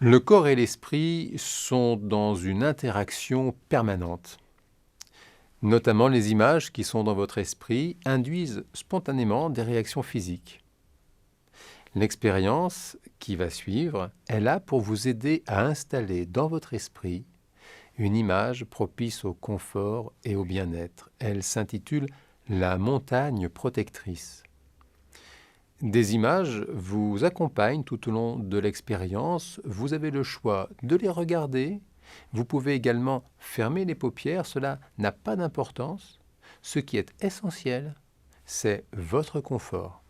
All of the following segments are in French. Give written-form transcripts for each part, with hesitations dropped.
Le corps et l'esprit sont dans une interaction permanente. Notamment les images qui sont dans votre esprit induisent spontanément des réactions physiques. L'expérience qui va suivre est là pour vous aider à installer dans votre esprit une image propice au confort et au bien-être. Elle s'intitule « La montagne protectrice ». Des images vous accompagnent tout au long de l'expérience. Vous avez le choix de les regarder. Vous pouvez également fermer les paupières. Cela n'a pas d'importance. Ce qui est essentiel, c'est votre confort.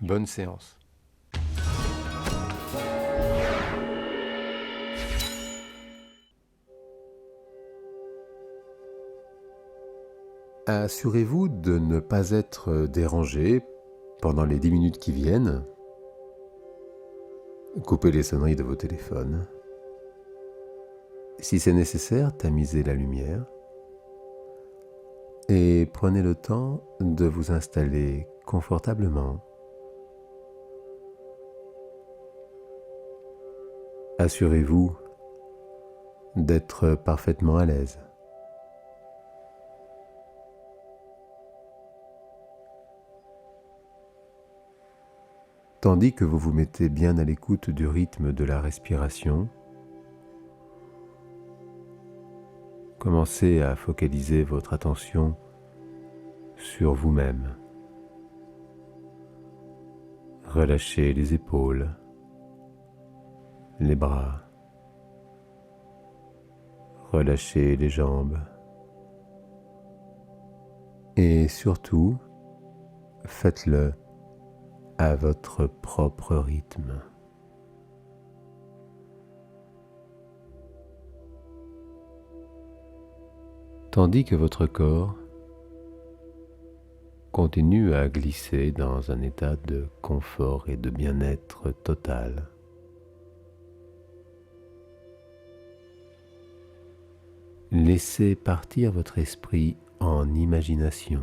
Bonne séance. Assurez-vous de ne pas être dérangé pendant les 10 minutes qui viennent. Coupez les sonneries de vos téléphones. Si c'est nécessaire, tamisez la lumière. Et prenez le temps de vous installer confortablement. Assurez-vous d'être parfaitement à l'aise. Tandis que vous vous mettez bien à l'écoute du rythme de la respiration, commencez à focaliser votre attention sur vous-même. Relâchez les épaules, les bras, relâchez les jambes et surtout, faites-le à votre propre rythme. Tandis que votre corps continue à glisser dans un état de confort et de bien-être total. Laissez partir votre esprit en imagination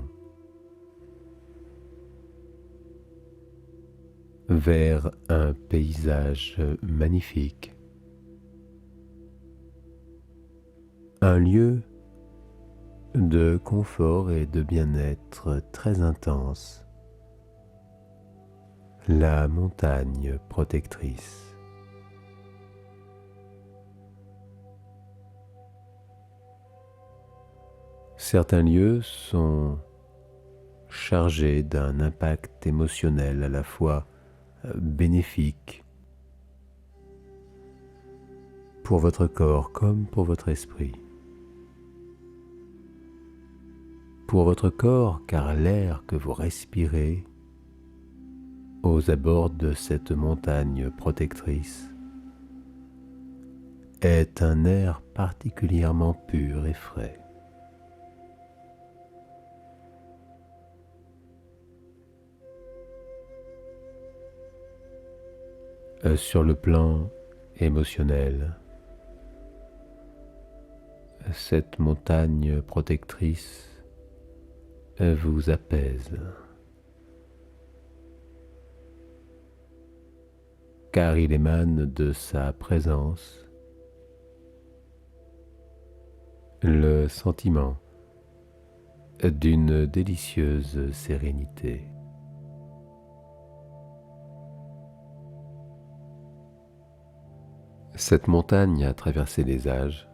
vers un paysage magnifique, un lieu de confort et de bien-être très intense, la montagne protectrice. Certains lieux sont chargés d'un impact émotionnel à la fois bénéfique pour votre corps comme pour votre esprit. Pour votre corps, car l'air que vous respirez aux abords de cette montagne protectrice est un air particulièrement pur et frais. Sur le plan émotionnel, cette montagne protectrice vous apaise, car il émane de sa présence le sentiment d'une délicieuse sérénité. Cette montagne a traversé les âges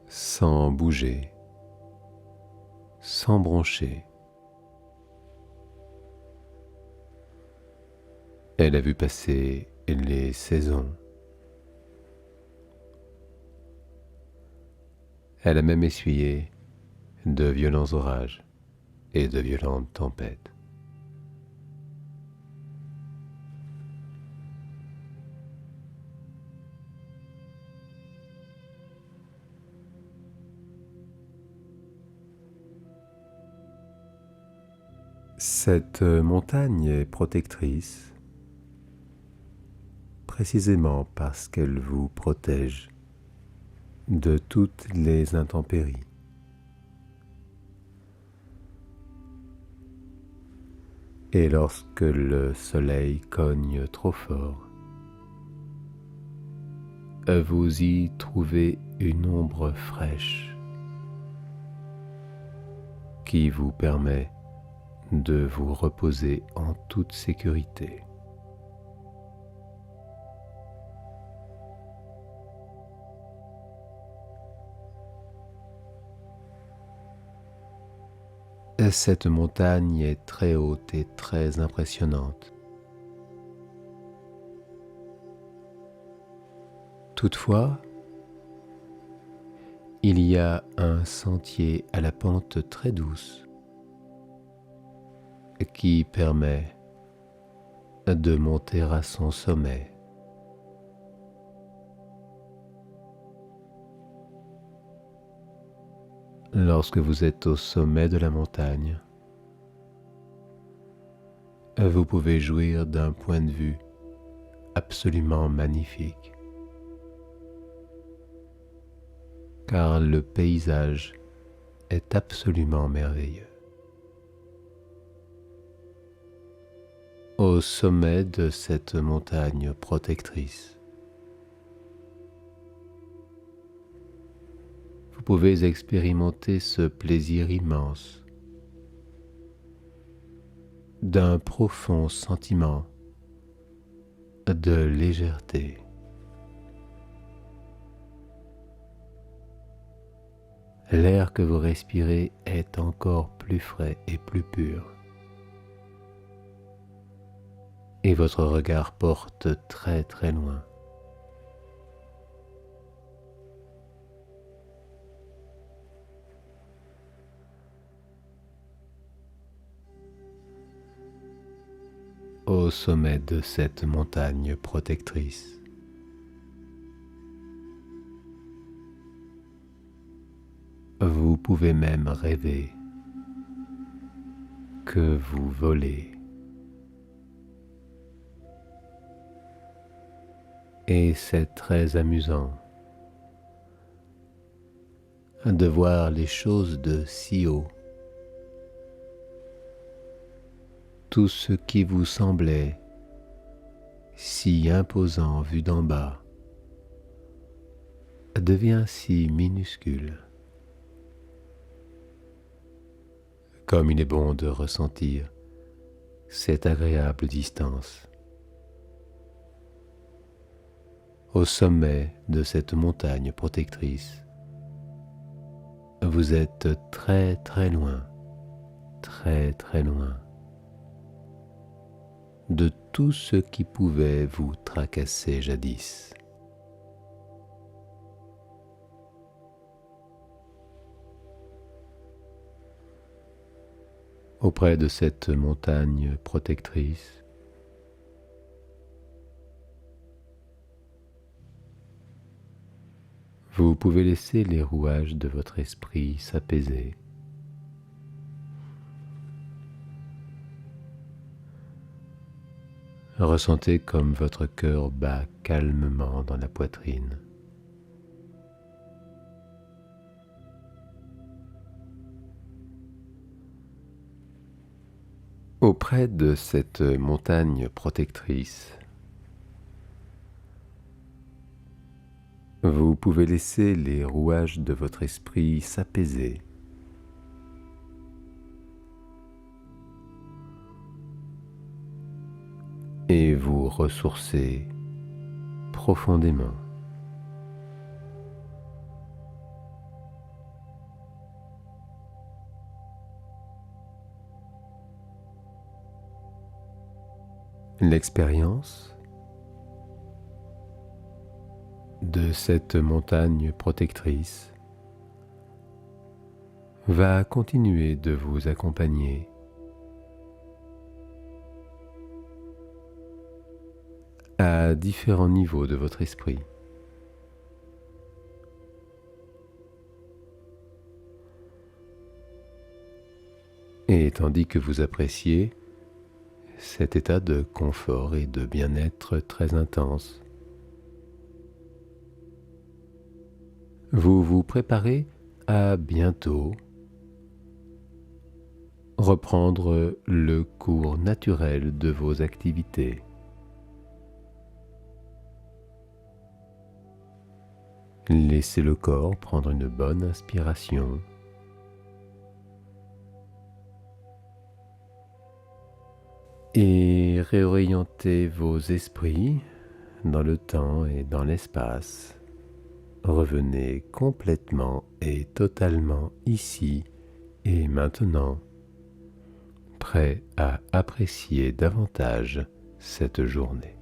sans bouger, sans broncher. Elle a vu passer les saisons. Elle a même essuyé de violents orages et de violentes tempêtes. Cette montagne est protectrice précisément parce qu'elle vous protège de toutes les intempéries. Et lorsque le soleil cogne trop fort, vous y trouvez une ombre fraîche qui vous permet de vous reposer en toute sécurité. Cette montagne est très haute et très impressionnante. Toutefois, il y a un sentier à la pente très douce qui permet de monter à son sommet. Lorsque vous êtes au sommet de la montagne, vous pouvez jouir d'un point de vue absolument magnifique, car le paysage est absolument merveilleux. Au sommet de cette montagne protectrice, vous pouvez expérimenter ce plaisir immense d'un profond sentiment de légèreté. L'air que vous respirez est encore plus frais et plus pur, et votre regard porte très très loin. Au sommet de cette montagne protectrice, vous pouvez même rêver que vous volez. Et c'est très amusant de voir les choses de si haut. Tout ce qui vous semblait si imposant vu d'en bas devient si minuscule. Comme il est bon de ressentir cette agréable distance. Au sommet de cette montagne protectrice, vous êtes très très loin, très très loin de tout ce qui pouvait vous tracasser jadis. Auprès de cette montagne protectrice, vous pouvez laisser les rouages de votre esprit s'apaiser. Ressentez comme votre cœur bat calmement dans la poitrine. Auprès de cette montagne protectrice, vous pouvez laisser les rouages de votre esprit s'apaiser. Et vous ressourcer profondément. L'expérience de cette montagne protectrice va continuer de vous accompagner à différents niveaux de votre esprit. Et tandis que vous appréciez cet état de confort et de bien-être très intense, vous vous préparez à bientôt reprendre le cours naturel de vos activités. Laissez le corps prendre une bonne inspiration. Et réorientez vos esprits dans le temps et dans l'espace. Revenez complètement et totalement ici et maintenant, prêt à apprécier davantage cette journée.